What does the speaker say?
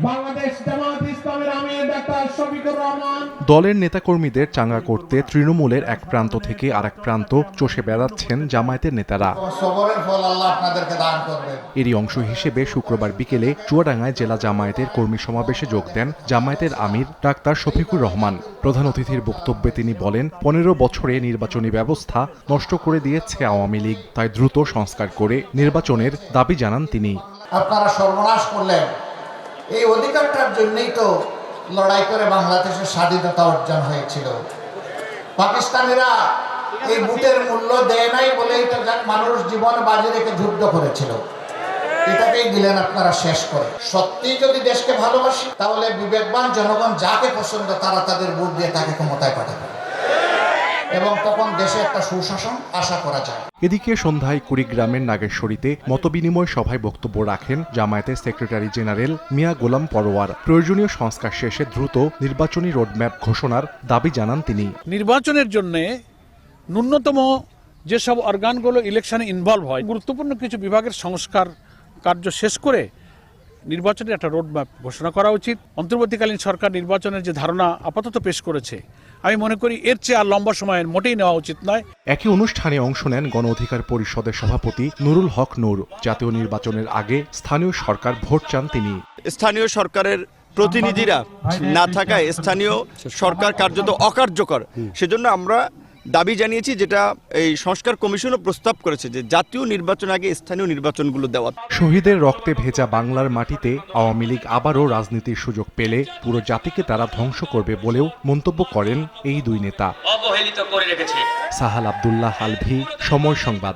বাংলাদেশ জামায়াত ইসলামের আমির ডাক্তার শফিকুর রহমান। দলের নেতাকর্মীদের চাঙ্গা করতে তৃণমূলের এক প্রান্ত থেকে আরেক প্রান্ত চষে বেড়াচ্ছেন জামায়াতের নেতারা। সবরের ফল আল্লাহ আপনাদেরকে দান করবেন। এরই অংশ হিসেবে শুক্রবার বিকেলে চুয়াডাঙ্গায় জেলা জামায়াতের কর্মী সমাবেশে যোগ দেন জামায়াতের আমির ডাক্তার শফিকুর রহমান। প্রধান অতিথির বক্তব্যে তিনি বলেন, 15 বছরে নির্বাচনী ব্যবস্থা নষ্ট করে দিয়েছে আওয়ামী লীগ, তাই দ্রুত সংস্কার করে নির্বাচনের দাবি জানান তিনি। আপনারা সর্বনাশ করলেন, এই অধিকারটার জন্যই তো লড়াই করে বাংলাদেশের স্বাধীনতা অর্জন হয়েছিল। পাকিস্তানিরা এই বুটের মূল্য দেয় নাই বলেই তো মানুষ জীবন বাজি রেখে যুদ্ধ করেছিল, এটাকেই দিলেন আপনারা শেষ করে। সত্যি যদি দেশকে ভালোবাসি তাহলে বিবেকবান জনগণ যাকে পছন্দ তারা তাদের ভোট দিয়ে তাকে ক্ষমতায় পাঠাবে এবং তখন দেশে একটা সুশাসন আশা করা যায়। এদিকে সন্ধ্যায় কুড়িগ্রামের নাগেশ্বরীতে মতবিনিময় সভায় বক্তব্য রাখেন জামায়াতের সেক্রেটারি জেনারেল মিয়া গোলাম পরোয়ার। প্রয়োজনীয় সংস্কার শেষে দ্রুত নির্বাচনী রোডম্যাপ ঘোষণার দাবি জানান তিনি। নির্বাচনের জন্য ন্যূনতম যেসব অর্গানগুলো ইলেকশনে ইনভলভ হয়, গুরুত্বপূর্ণ কিছু বিভাগের সংস্কার কার্য শেষ করে নির্বাচনের একটা রোডম্যাপ ঘোষণা করা উচিত। অন্তর্বর্তীকালীন সরকার নির্বাচনের যে ধারণা আপাতত পেশ করেছে, আমি মনে করি এর চেয়ে আর লম্বা সময়ের মোটেই নেওয়া উচিত নয়। একই অনুষ্ঠানে অংশ নেন গণ অধিকার পরিষদের সভাপতি নুরুল হক নূর। জাতীয় নির্বাচনের আগে স্থানীয় সরকার ভোট চান তিনি। স্থানীয় সরকারের প্রতিনিধিরা না থাকায় স্থানীয় সরকার কার্যত অকার্যকর। সেজন্য আমরা দাবি জানিয়েছি, যেটা এই সংস্কার কমিশনও প্রস্তাব করেছে, যে জাতীয় নির্বাচন আগে স্থানীয় নির্বাচনগুলো দেওয়া। শহীদের রক্তে ভেজা বাংলার মাটিতে আওয়ামী লীগ আবারও রাজনীতির সুযোগ পেলে পুরো জাতিকে তারা ধ্বংস করবে বলেও মন্তব্য করেন এই দুই নেতা। অবহেলিত করে রেখেছে। সাহাল আব্দুল্লাহ আলভি, সময় সংবাদ।